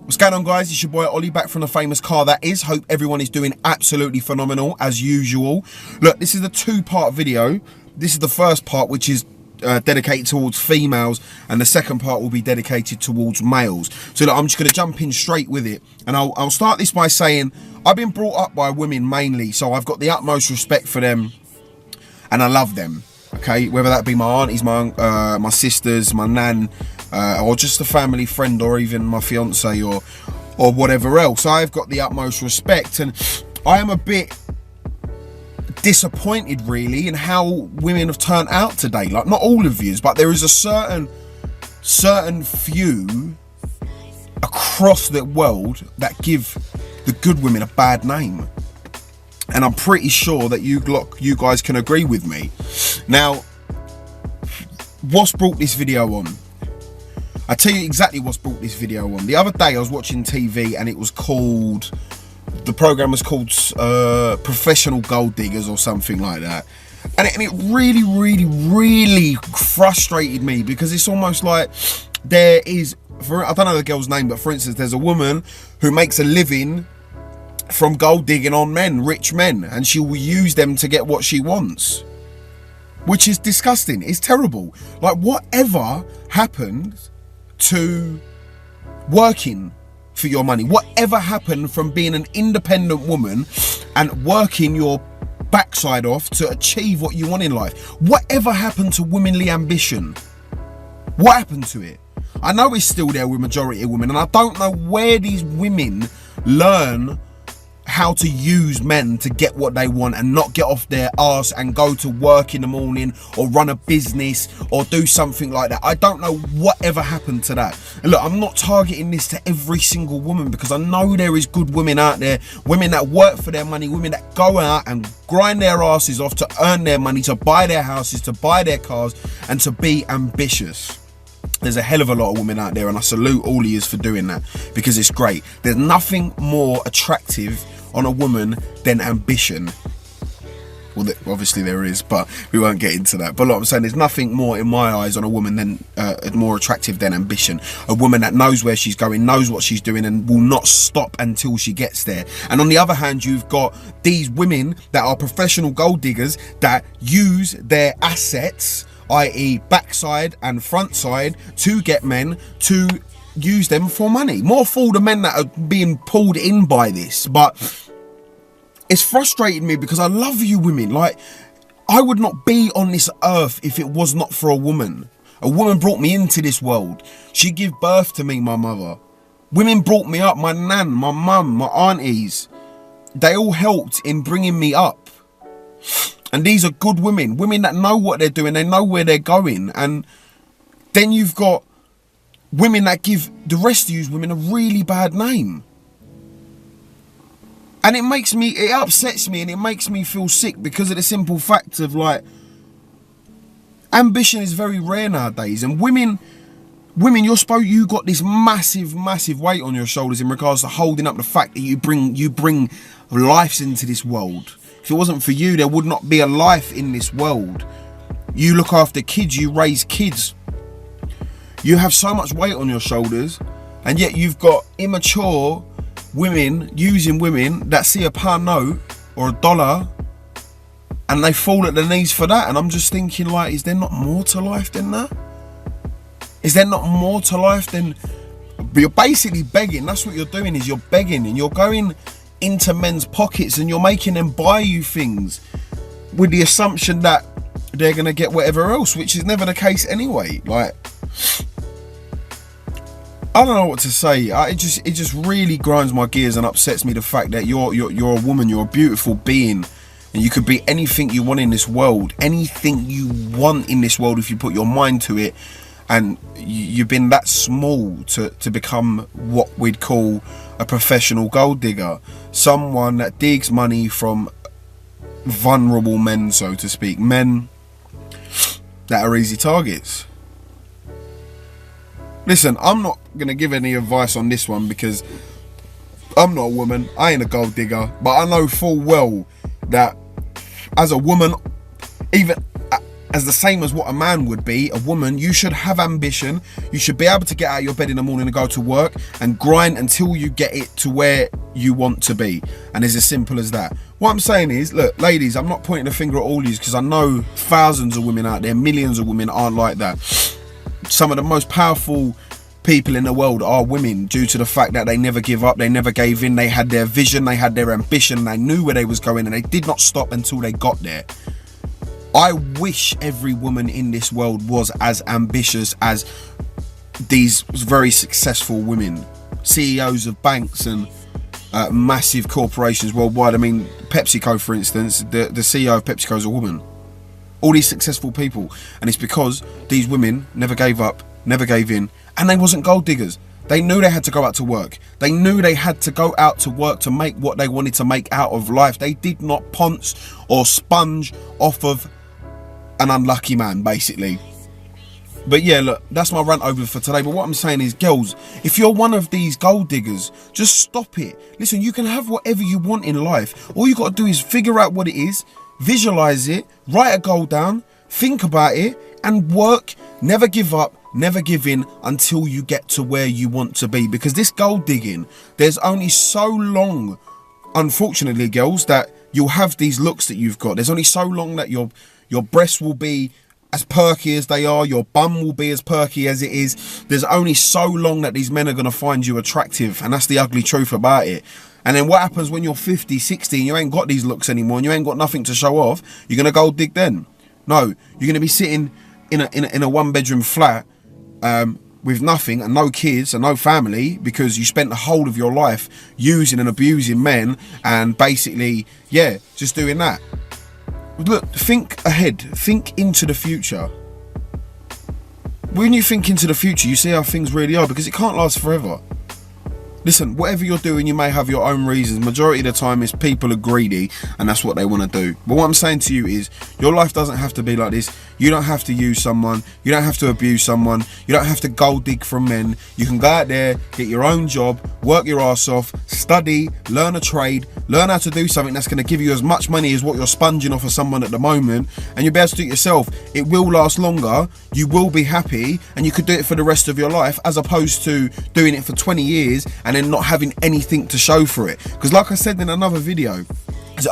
What's going on, guys? It's your boy Ollie, back from the famous car that is. Hope everyone is doing absolutely phenomenal as usual. Look, this is a two-part video. This is the first part, which is dedicated towards females, and the second part will be dedicated towards males. So look, I'm just going to jump in straight with it, and I'll start this by saying I've been brought up by women mainly, so I've got the utmost respect for them, and I love them. Okay, whether that be my aunties, my sisters, my nan, or just a family friend, or even my fiance, or whatever else. I've got the utmost respect, and I am a bit disappointed really in how women have turned out today. Like, not all of yous, but there is a certain few across the world that give the good women a bad name. And I'm pretty sure that you guys can agree with me. Now, what's brought this video on? I tell you exactly what's brought this video on. The other day I was watching TV, and it was called, the program was called Professional Gold Diggers or something like that. And it really frustrated me, because it's almost like there is, I don't know the girl's name, but for instance, there's a woman who makes a living from gold digging on men, rich men, and she will use them to get what she wants, which is disgusting. It's terrible. Like, whatever happened to working for your money? Whatever happened from being an independent woman and working your backside off to achieve what you want in life? Whatever happened to womanly ambition? What happened to it? I know it's still there with majority of women, and I don't know where these women learn how to use men to get what they want and not get off their arse and go to work in the morning or run a business or do something like that. I don't know whatever happened to that. And look, I'm not targeting this to every single woman, because I know there is good women out there, women that work for their money, women that go out and grind their asses off to earn their money, to buy their houses, to buy their cars, and to be ambitious. There's a hell of a lot of women out there, and I salute all of you for doing that, because it's great. There's nothing more attractive on a woman than ambition. Well, obviously there is, but we won't get into that. But look, I'm saying there's nothing more in my eyes on a woman than more attractive than ambition. A woman that knows where she's going, knows what she's doing, and will not stop until she gets there. And on the other hand, you've got these women that are professional gold diggers that use their assets, i.e. backside and front side, to get men to use them for money. More fool the men that are being pulled in by this. But it's frustrating me, because I love you women. Like, I would not be on this earth if it was not for a woman. A woman brought me into this world. She gave birth to me, my mother. Women brought me up, my nan, my mum, my aunties. They all helped in bringing me up. And these are good women, women that know what they're doing, they know where they're going. And then you've got women that give the rest of you women a really bad name. And it upsets me, and it makes me feel sick, because of the simple fact of, like, ambition is very rare nowadays. And women, you got this massive weight on your shoulders in regards to holding up the fact that you bring lives into this world. If it wasn't for you, there would not be a life in this world. You look after kids, you raise kids. You have so much weight on your shoulders, and yet you've got immature women using women that see a pound note or $1 and they fall at their knees for that. And I'm just thinking, like, is there not more to life than that? Is there not more to life than... But you're basically begging. That's what you're doing, is you're begging, and you're going into men's pockets, and you're making them buy you things with the assumption that they're going to get whatever else, which is never the case anyway. Like, I don't know what to say. It just really grinds my gears and upsets me, the fact that you're a woman, you're a beautiful being, and you could be anything you want in this world, anything you want in this world if you put your mind to it. And you've been that small to become what we'd call a professional gold digger, someone that digs money from vulnerable men, so to speak, men that are easy targets. Listen, I'm not going to give any advice on this one, because I'm not a woman, I ain't a gold digger, but I know full well that as a woman, even as the same as what a man would be, a woman, you should have ambition. You should be able to get out of your bed in the morning and go to work and grind until you get it to where you want to be. And it's as simple as that. What I'm saying is, look, ladies, I'm not pointing a finger at all of you, because I know thousands of women out there, millions of women aren't like that. Some of the most powerful people in the world are women, due to the fact that they never give up, they never gave in, they had their vision, they had their ambition, they knew where they was going, and they did not stop until they got there. I wish every woman in this world was as ambitious as these very successful women, CEOs of banks and massive corporations worldwide. I mean, PepsiCo, for instance, the CEO of PepsiCo is a woman. All these successful people, and it's because these women never gave up, never gave in, and they wasn't gold diggers. They knew they had to go out to work. They knew they had to go out to work to make what they wanted to make out of life. They did not ponce or sponge off of an unlucky man, basically. But yeah, look, that's my rant over for today. But what I'm saying is, girls, if you're one of these gold diggers, just stop it. Listen, you can have whatever you want in life. All you got to do is figure out what it is, visualize it, write a goal down, think about it, and work. Never give up, never give in until you get to where you want to be. Because this gold digging, there's only so long, unfortunately, girls, that you'll have these looks that you've got. There's only so long that your breasts will be as perky as they are, your bum will be as perky as it is. There's only so long that these men are going to find you attractive, and that's the ugly truth about it. And then what happens when you're 50, 60 and you ain't got these looks anymore and you ain't got nothing to show off? You're going to go dig then? No, you're going to be sitting in a one-bedroom flat with nothing and no kids and no family, because you spent the whole of your life using and abusing men and basically, yeah, just doing that. Look, think ahead, think into the future. When you think into the future, you see how things really are, because it can't last forever. Listen, whatever you're doing, you may have your own reasons. Majority of the time is people are greedy and that's what they want to do. But what I'm saying to you is, your life doesn't have to be like this. You don't have to use someone. You don't have to abuse someone. You don't have to gold dig from men. You can go out there, get your own job, work your ass off, study, learn a trade, learn how to do something that's going to give you as much money as what you're sponging off of someone at the moment, and you'll be able to do it yourself. It will last longer. You will be happy, and you could do it for the rest of your life, as opposed to doing it for 20 years and then not having anything to show for it. Because like I said in another video, there's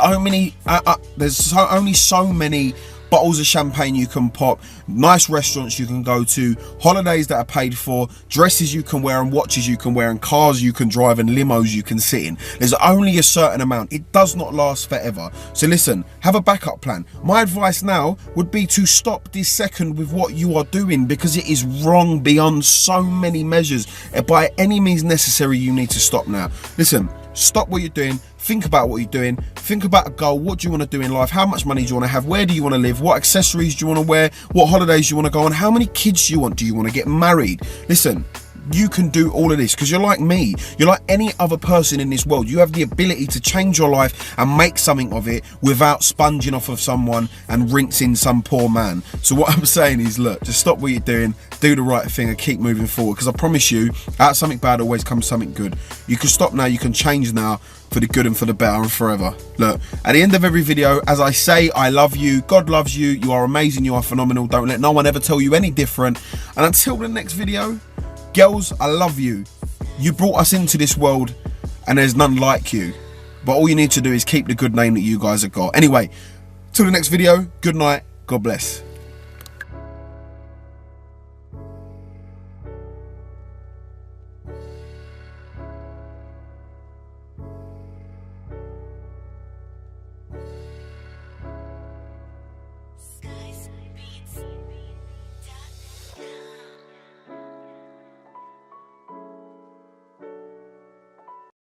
only so many bottles of champagne you can pop, nice restaurants you can go to, holidays that are paid for, dresses you can wear and watches you can wear and cars you can drive and limos you can sit in. There's only a certain amount. It does not last forever. So listen, have a backup plan. My advice now would be to stop this second with what you are doing, because it is wrong beyond so many measures. By any means necessary, you need to stop now. Listen, stop what you're doing. Think about what you're doing. Think about a goal. What do you want to do in life? How much money do you want to have? Where do you want to live? What accessories do you want to wear? What holidays do you want to go on? How many kids do you want? Do you want to get married? Listen, you can do all of this, because you're like me. You're like any other person in this world. You have the ability to change your life and make something of it without sponging off of someone and rinsing some poor man. So what I'm saying is, look, just stop what you're doing, do the right thing and keep moving forward, because I promise you, out of something bad always comes something good. You can stop now, you can change now, for the good and for the better and forever. Look, at the end of every video, as I say, I love you, God loves you, you are amazing, you are phenomenal. Don't let no one ever tell you any different. And until the next video, girls, I love you. You brought us into this world and there's none like you. But all you need to do is keep the good name that you guys have got. Anyway, till the next video, good night, God bless.